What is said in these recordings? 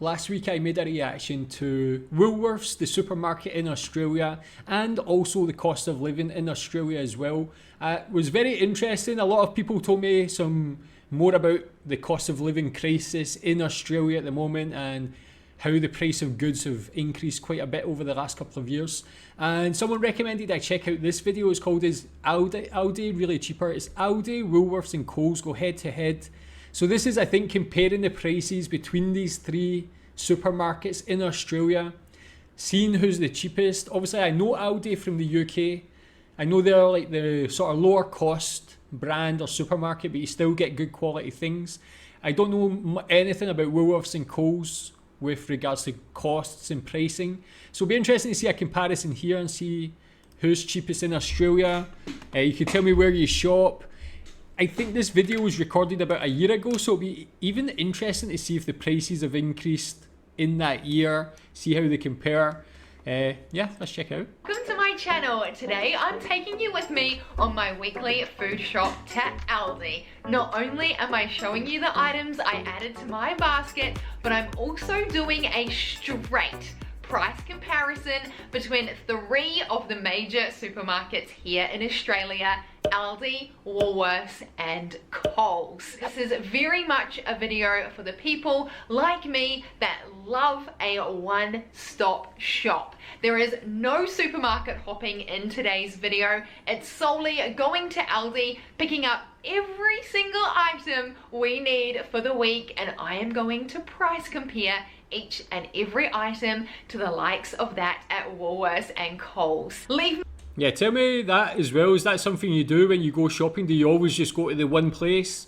Last week I made a reaction to Woolworths, the supermarket in Australia, and also the cost of living in Australia as well. It was very interesting. A lot of people told me some more about the cost of living crisis in Australia at the moment and how the price of goods have increased quite a bit over the last couple of years. And someone recommended I check out this video. It's called Is Aldi Really Cheaper? It's Aldi, Woolworths and Coles go head to head. So this is, I think, comparing the prices between these three supermarkets in Australia, seeing who's the cheapest. Obviously, I know Aldi from the UK. I know they're like the sort of lower cost brand or supermarket, but you still get good quality things. I don't know anything about Woolworths and Coles with regards to costs and pricing. So it'll be interesting to see a comparison here and see who's cheapest in Australia. You can tell me where you shop. I think this video was recorded about a year ago, so it'll be even interesting to see if the prices have increased in that year, see how they compare. Yeah, let's check out. Welcome to my channel. Today I'm taking you with me on my weekly food shop to Aldi. Not only am I showing you the items I added to my basket, but I'm also doing a straight price comparison between three of the major supermarkets here in Australia: Aldi, Woolworths and Coles. This is very much a video for the people like me that love a one-stop shop. There is no supermarket hopping in today's video. It's solely going to Aldi, picking up every single item we need for the week, and I am going to price compare each and every item to the likes of that at Woolworths and Coles. Yeah, tell me that as well. Is that something you do when you go shopping? Do you always just go to the one place?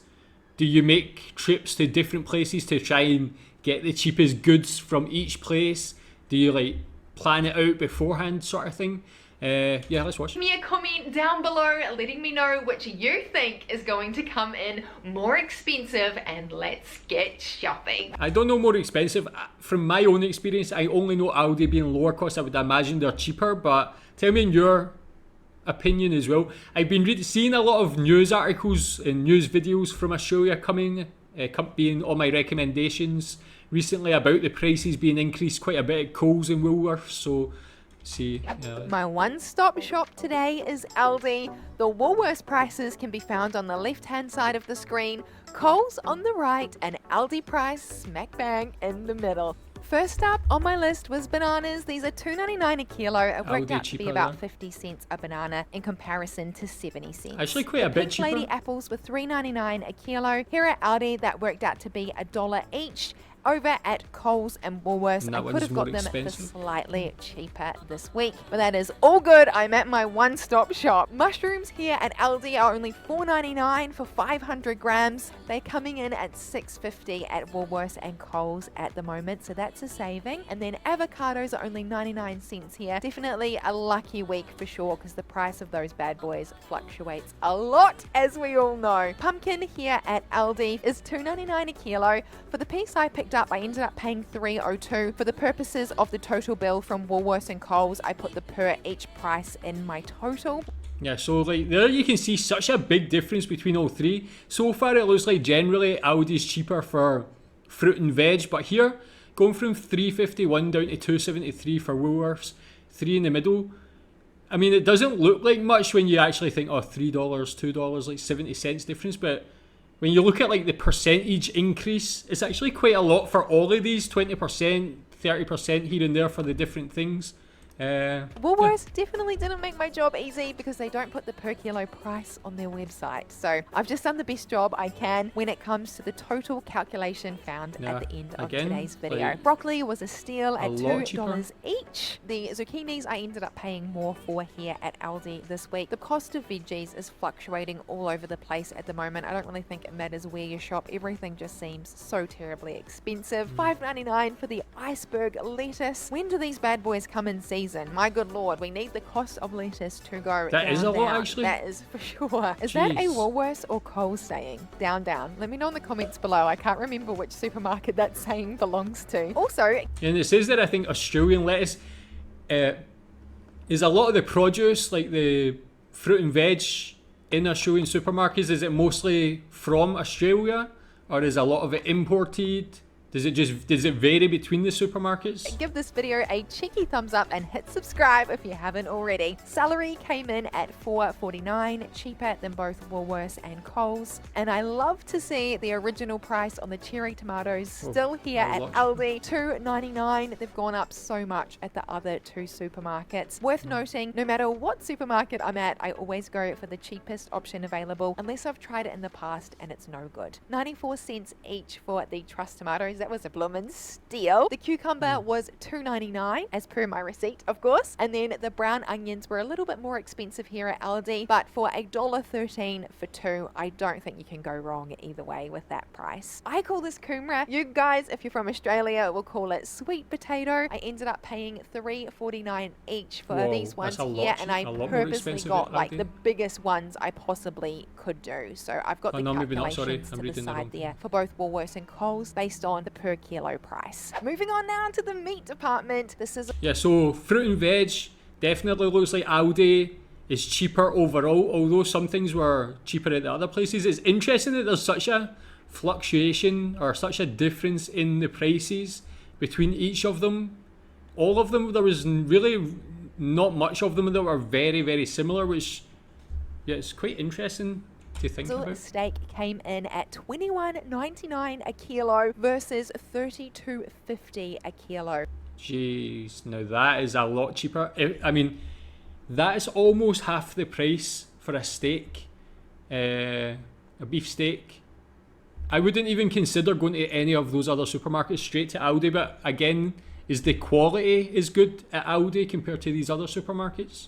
Do you make trips to different places to try and get the cheapest goods from each place? Do you like plan it out beforehand sort of thing? Yeah, let's watch. Give me a comment down below letting me know which you think is going to come in more expensive, and let's get shopping. I don't know more expensive. From my own experience, I only know Aldi being lower cost. I would imagine they're cheaper, but tell me in your opinion as well. I've been seeing a lot of news articles and news videos from Australia being on my recommendations recently about the prices being increased quite a bit at Coles and Woolworths. So see, my one-stop shop today is Aldi. The Woolworths prices can be found on the left-hand side of the screen, Coles on the right, and Aldi price smack bang in the middle. First up on my list was bananas. These are $2.99 a kilo. It worked out to be about 50 cents a banana in comparison to 70 cents. Actually quite a bit cheaper. Lady apples were $3.99 a kilo. Here at Aldi, that worked out to be $1 each. Over at Coles and Woolworths, I could have got them for slightly cheaper this week, but that is all good. I'm at my one-stop shop. Mushrooms here at Aldi are only $4.99 for 500 grams. They're coming in at $6.50 at Woolworths and Coles at the moment, so that's a saving. And then avocados are only 99 cents here. Definitely a lucky week for sure, because the price of those bad boys fluctuates a lot, as we all know. Pumpkin here at Aldi is $2.99 a kilo. For the piece I picked up, I ended up paying $3.02. For the purposes of the total bill from Woolworths and Coles, I put the per each price in my total. Yeah, so like there you can see such a big difference between all three. So far it looks like generally Aldi's cheaper for fruit and veg, but here going from $3.51 down to $2.73 for Woolworths, 3 in the middle. I mean, it doesn't look like much when you actually think, oh, $3, $2, like 70 cents difference, but when you look at like the percentage increase, it's actually quite a lot for all of these, 20%, 30% here and there for the different things. Woolworths definitely didn't make my job easy because they don't put the per kilo price on their website. So I've just done the best job I can when it comes to the total calculation found at the end of today's video. Like, broccoli was a steal at $2 each. The zucchinis I ended up paying more for here at Aldi this week. The cost of veggies is fluctuating all over the place at the moment. I don't really think it matters where you shop. Everything just seems so terribly expensive. $5.99 for the iceberg lettuce. When do these bad boys come in season? My good lord, we need the cost of lettuce to go down. That is a lot, actually. That is for sure. Is that a Woolworths or Coles saying? Down, down. Let me know in the comments below. I can't remember which supermarket that saying belongs to. Also, and it says that I think Australian lettuce is a lot of the produce, like the fruit and veg in Australian supermarkets. Is it mostly from Australia, or is a lot of it imported does it vary between the supermarkets? Give this video a cheeky thumbs up and hit subscribe if you haven't already. Celery came in at $4.49, cheaper than both Woolworths and Coles. And I love to see the original price on the cherry tomatoes still here at Aldi, $2.99. They've gone up so much at the other two supermarkets. Worth noting, no matter what supermarket I'm at, I always go for the cheapest option available, unless I've tried it in the past and it's no good. 94 cents each for the truss tomatoes. That was a bloomin' steal. The cucumber was $2.99 as per my receipt, of course. And then the brown onions were a little bit more expensive here at Aldi, but for $1.13 for two, I don't think you can go wrong either way with that price. I call this kumara. You guys, if you're from Australia, will call it sweet potato. I ended up paying $3.49 each for these ones here, and I purposely got like the biggest ones I possibly could do. So I've got the calculations to the side there for both Woolworths and Coles based on the per kilo price. Moving on now to the meat department. This is so fruit and veg definitely looks like Aldi is cheaper overall, although some things were cheaper at the other places. It's interesting that there's such a fluctuation or such a difference in the prices between each of them. All of them, there was really not much of them that were very, very similar, which it's quite interesting to think about. Steak came in at $21.99 a kilo versus $32.50 a kilo. Jeez, now that is a lot cheaper. I mean, that is almost half the price for a steak, a beef steak. I wouldn't even consider going to any of those other supermarkets, straight to Aldi, but again, is the quality is good at Aldi compared to these other supermarkets?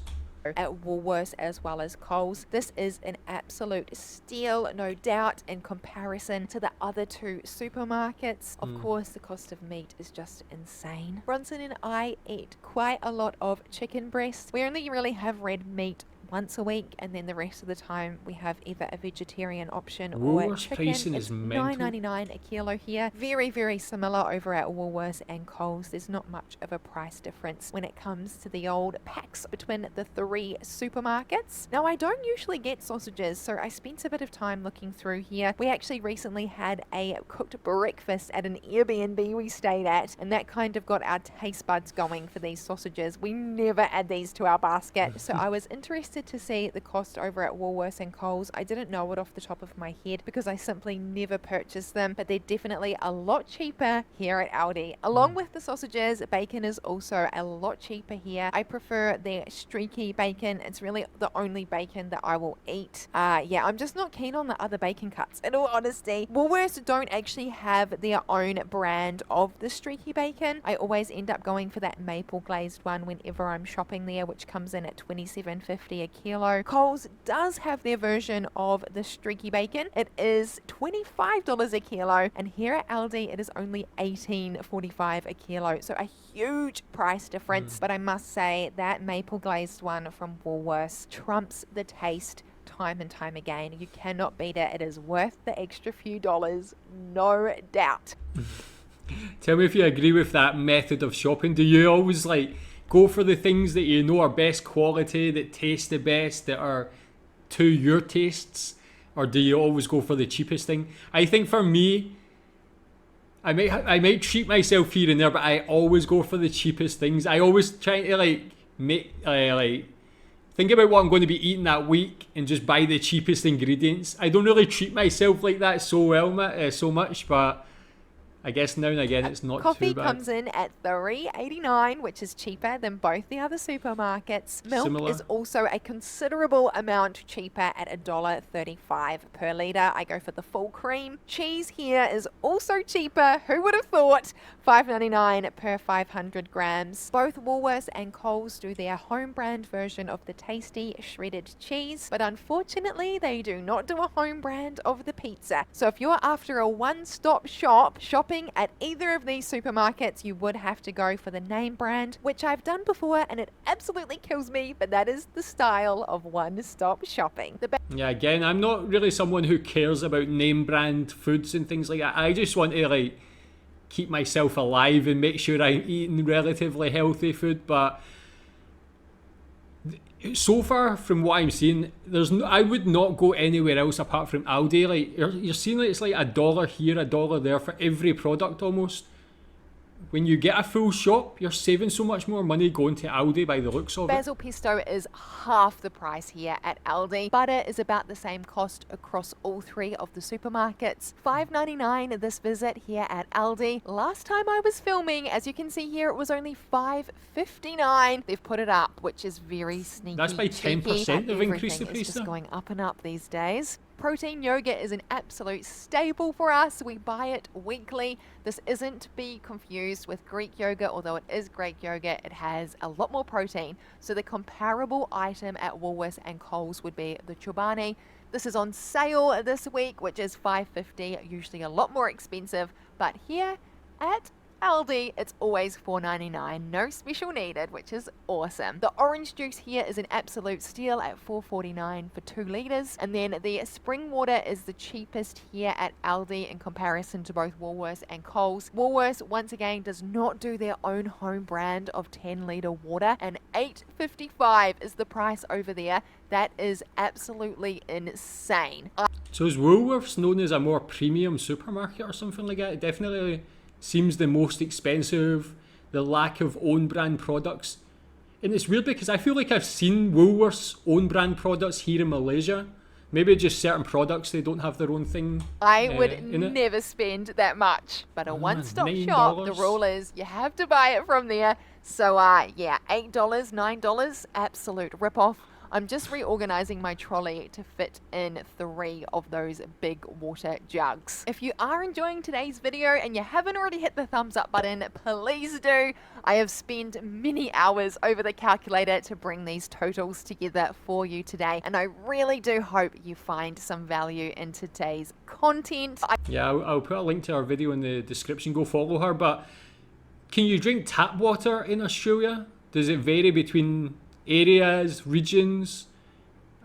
At Woolworths as well as Coles. This is an absolute steal, no doubt, in comparison to the other two supermarkets. Of course, the cost of meat is just insane. Bronson and I eat quite a lot of chicken breast. We only really have red meat once a week, and then the rest of the time we have either a vegetarian option or chicken. It's $9.99 a kilo here. Very, very similar over at Woolworths and Coles. There's not much of a price difference when it comes to the old packs between the three supermarkets. Now, I don't usually get sausages, so I spent a bit of time looking through here. We actually recently had a cooked breakfast at an Airbnb we stayed at, and that kind of got our taste buds going for these sausages. We never add these to our basket, so I was interested to see the cost over at Woolworths and Coles. I didn't know it off the top of my head because I simply never purchased them, but they're definitely a lot cheaper here at Aldi. Along with the sausages, bacon is also a lot cheaper here. I prefer their streaky bacon. It's really the only bacon that I will eat. I'm just not keen on the other bacon cuts, in all honesty. Woolworths don't actually have their own brand of the streaky bacon. I always end up going for that maple glazed one whenever I'm shopping there, which comes in at $27.50 a kilo. Coles does have their version of the streaky bacon. It is $25 a kilo, and here at Aldi it is only $18.45 a kilo. So a huge price difference, but I must say that maple glazed one from Woolworths trumps the taste time and time again. You cannot beat it. It is worth the extra few dollars, no doubt. Tell me if you agree with that method of shopping. Do you always go for the things that you know are best quality, that taste the best, that are to your tastes, or do you always go for the cheapest thing? I think for me, I might treat myself here and there, but I always go for the cheapest things. I always try to think about what I'm going to be eating that week and just buy the cheapest ingredients. I don't really treat myself like that so much, but I guess now and again it's not Coffee too bad. Comes in at $3.89, which is cheaper than both the other supermarkets. Milk is also a considerable amount cheaper at $1.35 per litre. I go for the full cream. Cheese here is also cheaper. Who would have thought? $5.99 per 500 grams. Both Woolworths and Coles do their home brand version of the tasty shredded cheese, but unfortunately they do not do a home brand of the pizza. So if you're after a one-stop shopping at either of these supermarkets, you would have to go for the name brand, which I've done before and it absolutely kills me, but that is the style of one-stop shopping. Yeah, again, I'm not really someone who cares about name brand foods and things like that. I just want to keep myself alive and make sure I'm eating relatively healthy food, but So far, from what I'm seeing, I would not go anywhere else apart from Aldi. Like you're seeing, like it's like $1 here, $1 there for every product almost. When you get a full shop, you're saving so much more money going to Aldi by the looks of it. Basil pesto is half the price here at Aldi. Butter is about the same cost across all three of the supermarkets. $5.99 this visit here at Aldi. Last time I was filming, as you can see here, it was only $5.59. They've put it up, which is very sneaky. That's by 10% they've increased the Everything price is just there. going up and up these days. Protein yogurt is an absolute staple for us. We buy it weekly. This isn't to be confused with Greek yogurt, although it is Greek yogurt. It has a lot more protein. So the comparable item at Woolworths and Coles would be the chobani. This is on sale this week, which is $5.50, usually a lot more expensive. But here at Aldi, it's always $4.99, no special needed, which is awesome. The orange juice here is an absolute steal at $4.49 for 2 litres. And then the spring water is the cheapest here at Aldi in comparison to both Woolworths and Coles. Woolworths, once again, does not do their own home brand of 10-litre water, and $8.55 is the price over there. That is absolutely insane. So is Woolworths known as a more premium supermarket or something like that? It definitely seems the most expensive, the lack of own brand products. And it's weird because I feel like I've seen Woolworths own brand products here in Malaysia. Maybe just certain products, they don't have their own thing. I would in it. never spend that much. But a one-stop $9. shop, the rule is you have to buy it from there. So yeah, $8, $9, absolute rip-off. I'm just reorganizing my trolley to fit in 3 of those big water jugs. If you are enjoying today's video and you haven't already hit the thumbs up button, please do. I have spent many hours over the calculator to bring these totals together for you today, and I really do hope you find some value in today's content. Yeah, I'll put a link to our video in the description. Go follow her. But can you drink tap water in Australia? Does it vary between areas, regions?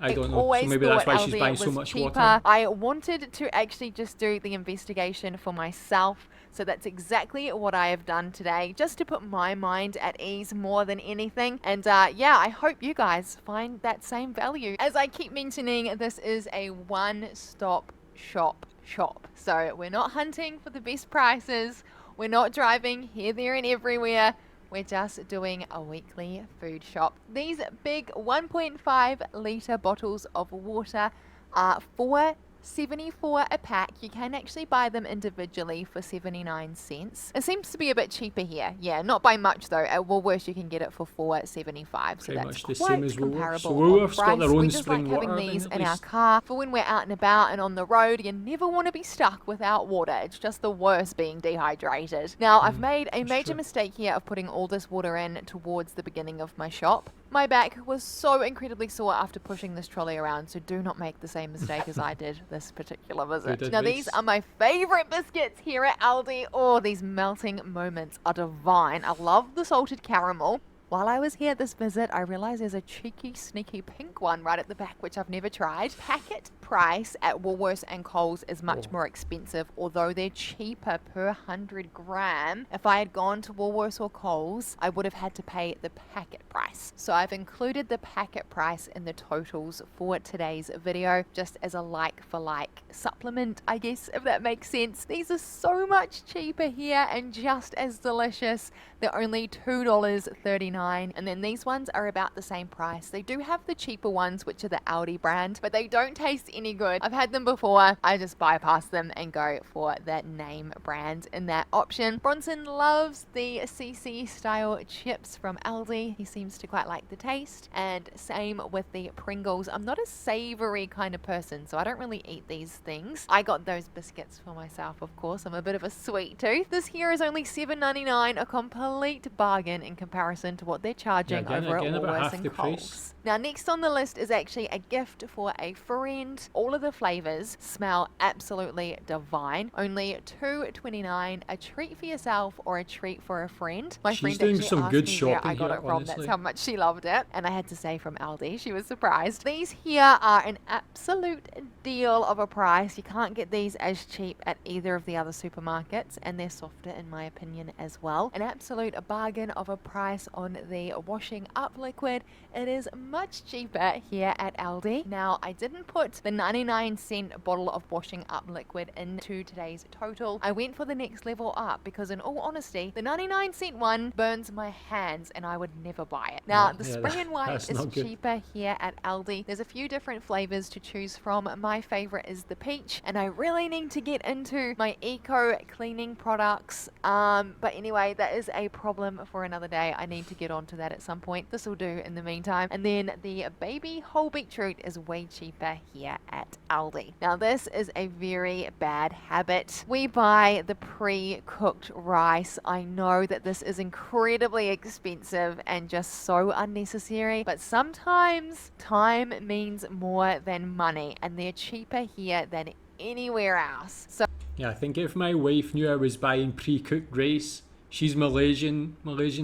I don't know. So maybe that's why she's buying so much water. I wanted to actually just do the investigation for myself. So that's exactly what I have done today, just to put my mind at ease more than anything. And yeah, I hope you guys find that same value. As I keep mentioning, this is a one-stop shop. So we're not hunting for the best prices. We're not driving here, there, and everywhere. We're just doing a weekly food shop. These big 1.5 litre bottles of water are $4.74 a pack. You can actually buy them individually for 79 cents. It seems to be a bit cheaper here. Yeah, not by much though. At Woolworths you can get it for $4.75. So that's the quite same as comparable. So Woolworths got their own we just spring like having water, these then, in our car for when we're out and about and on the road. You never want to be stuck without water. It's just the worst being dehydrated. Now I've made a major mistake here of putting all this water in towards the beginning of my shop. My back was so incredibly sore after pushing this trolley around, so do not make the same mistake as I did this particular visit. Now these are my favorite biscuits here at Aldi. Oh, these melting moments are divine. I love the salted caramel. While I was here this visit, I realized there's a cheeky, sneaky pink one right at the back, which I've never tried. Packet price at Woolworths and Coles is much more expensive, although they're cheaper per 100 gram. If I had gone to Woolworths or Coles, I would have had to pay the packet price. So I've included the packet price in the totals for today's video, just as a like-for-like supplement, I guess, if that makes sense. These are so much cheaper here and just as delicious. They're only $2.39. And then these ones are about the same price. They do have the cheaper ones, which are the Aldi brand, but they don't taste any good. I've had them before. I just bypass them and go for that name brand in that option. Bronson loves the CC style chips from Aldi. He seems to quite like the taste. And same with the Pringles. I'm not a savory kind of person, so I don't really eat these things. I got those biscuits for myself, of course. I'm a bit of a sweet tooth. This here is only $7.99, a complete bargain in comparison to what they're charging over at Woolworths and Coles. Now next on the list is actually a gift for a friend. All of the flavors smell absolutely divine. Only $2.29, a treat for yourself or a treat for a friend. My She's friend doing actually some asked good me shopping where I got here, it from. honestly. That's how much she loved it. And I had to say from Aldi. She was surprised. These here are an absolute deal of a price. You can't get these as cheap at either of the other supermarkets, and they're softer in my opinion as well. An absolute bargain of a price on the washing up liquid, it is much cheaper here at Aldi. Now, I didn't put the 99-cent bottle of washing up liquid into today's total. I went for the next level up because in all honesty, the 99-cent one burns my hands and I would never buy it. Now, the spray and wipe is cheaper here at Aldi. There's a few different flavors to choose from. My favorite is the peach, and I really need to get into my eco cleaning products. But anyway, that is a problem for another day. I need to get onto that at some point. This will do in the meantime. And then the baby whole beetroot is way cheaper here at Aldi. Now, this is a very bad habit. We buy the pre-cooked rice. I know that this is incredibly expensive and just so unnecessary, but sometimes time means more than money, and they're cheaper here than anywhere else. So yeah, I think if my wife knew I was buying pre-cooked rice, she's Malaysian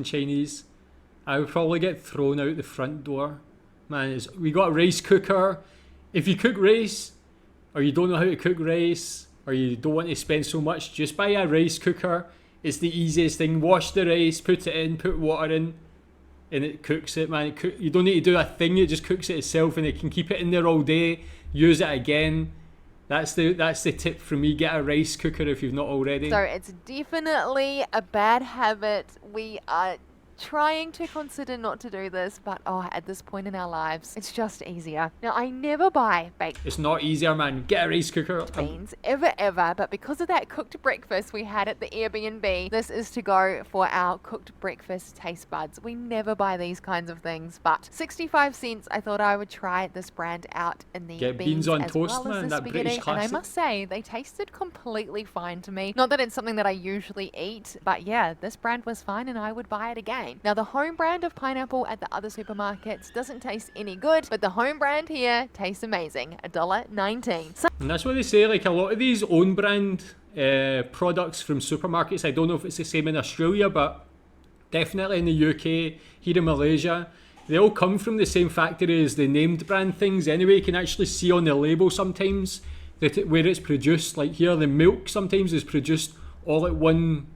Chinese, I would probably get thrown out the front door. Man, we got a rice cooker. If you cook rice, or you don't know how to cook rice, or you don't want to spend so much, just buy a rice cooker. It's the easiest thing. Wash the rice, put it in, put water in, and it cooks it, man. You don't need to do a thing, it just cooks it itself, and it can keep it in there all day, use it again. That's the tip from me. Get a rice cooker if you've not already. So it's definitely a bad habit. We are trying to consider not to do this, but at this point in our lives, it's just easier. Now, I never buy baked It's not easier, man. Get a rice cooker. beans ever, but because of that cooked breakfast we had at the Airbnb, this is to go for our cooked breakfast taste buds. We never buy these kinds of things, but 65 cents, I thought I would try this brand out in the Get beans on as toast, well as man. the That spaghetti, British and I classic. must say they tasted completely fine to me. Not that it's something that I usually eat, but yeah, this brand was fine and I would buy it again. Now, the home brand of pineapple at the other supermarkets doesn't taste any good, but the home brand here tastes amazing. $1.19. So And that's what they say, like a lot of these own brand products from supermarkets, I don't know if it's the same in Australia, but definitely in the UK, here in Malaysia, they all come from the same factory as the named brand things anyway. You can actually see on the label sometimes that where it's produced. Like here, the milk sometimes is produced all at one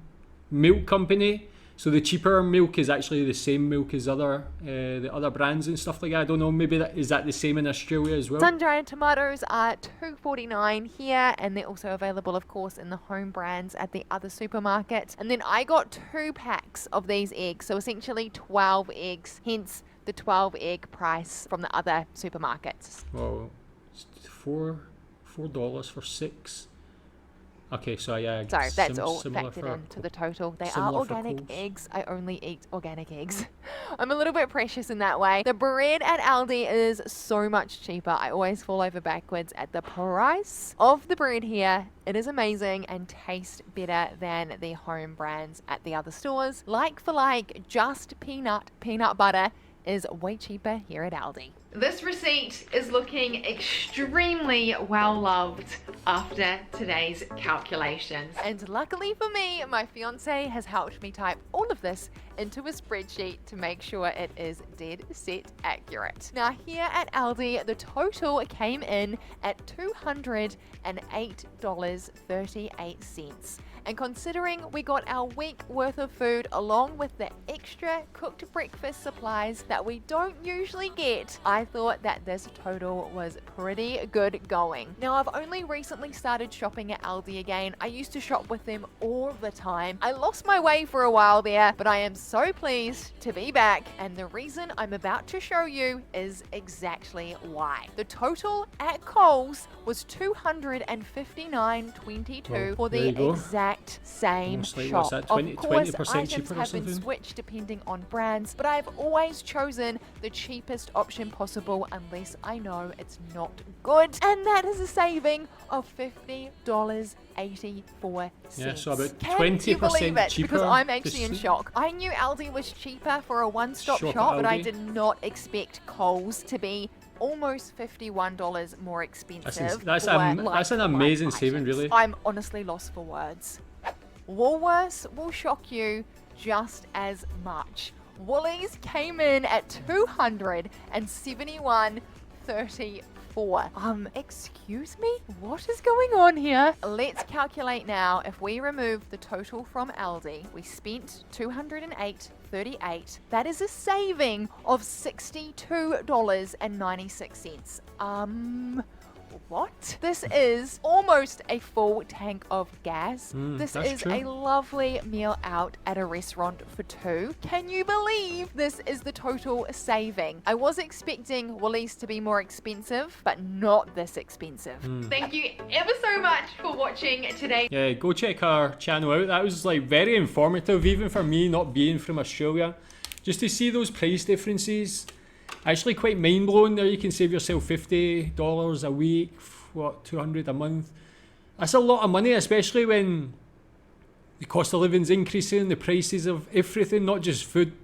milk company. So the cheaper milk is actually the same milk as the other brands and stuff like that. I don't know, maybe is that the same in Australia as well? sun-dried tomatoes are $2.49 here, and they're also available, of course, in the home brands at the other supermarkets. And then I got 2 packs of these eggs, so essentially 12 eggs, hence the 12 egg price from the other supermarkets. Well, it's $4 for 6. Okay, so yeah. So that's all similar factored into the total. They are similar for organic Coles. eggs. I only eat organic eggs. I'm a little bit precious in that way. The bread at Aldi is so much cheaper. I always fall over backwards at the price of the bread here. It is amazing and tastes better than the home brands at the other stores. Like for like, just peanut butter is way cheaper here at Aldi. This receipt is looking extremely well loved after today's calculations. And luckily for me, my fiance has helped me type all of this into a spreadsheet to make sure it is dead set accurate. Now here at Aldi, the total came in at $208.38. And considering we got our week worth of food along with the extra cooked breakfast supplies that we don't usually get, I thought that this total was pretty good going. Now, I've only recently started shopping at Aldi again. I used to shop with them all the time. I lost my way for a while there, but I am so pleased to be back, and the reason I'm about to show you is exactly why. The total at Coles was $259.22 for there you the go. exact same Almost like, shop. what's that, 20% Of course, cheaper items or have been something? switched depending on brands, but I've always chosen the cheapest option possible unless I know it's not good. And that is a saving of $50.84. Yeah, so about Can you 20% believe it? cheaper. Because I'm actually in This- shock. I knew Aldi was cheaper for a one-stop Shop at shop, but I Aldi. did not expect Coles to be almost $51 more expensive. That's for an like-for-like amazing saving, items. really. I'm honestly lost for words. Woolworths will shock you just as much. Woolies came in at $271.34. for. Excuse me? What is going on here? Let's calculate now. If we remove the total from Aldi, we spent $208.38. That is a saving of $62.96. What? This is almost a full tank of gas. This is true. a lovely meal out at a restaurant for two. Can you believe this is the total saving? I was expecting Woolies to be more expensive, but not this expensive. Thank you ever so much for watching today. Yeah, go check our channel out. That was like very informative, even for me not being from Australia. Just to see those price differences. Actually quite mind-blowing. There you can save yourself $50 a week, what, $200 a month. That's a lot of money, especially when the cost of living's increasing, the prices of everything, not just food,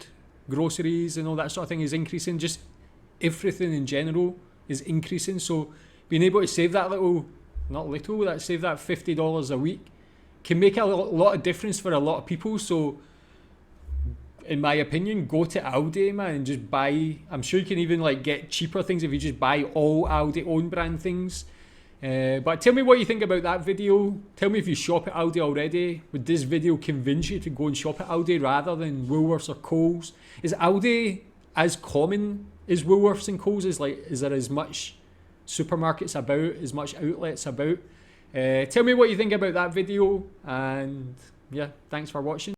groceries and all that sort of thing is increasing, just everything in general is increasing. So being able to save that save that $50 a week can make a lot of difference for a lot of people. So in my opinion, go to Aldi, man, and just buy. I'm sure you can even like get cheaper things if you just buy all Aldi own brand things. But tell me what you think about that video. Tell me if you shop at Aldi already. Would this video convince you to go and shop at Aldi rather than Woolworths or Coles? Is Aldi as common as Woolworths and Coles? Is there as much supermarkets about, as much outlets about? Tell me what you think about that video, and yeah, thanks for watching.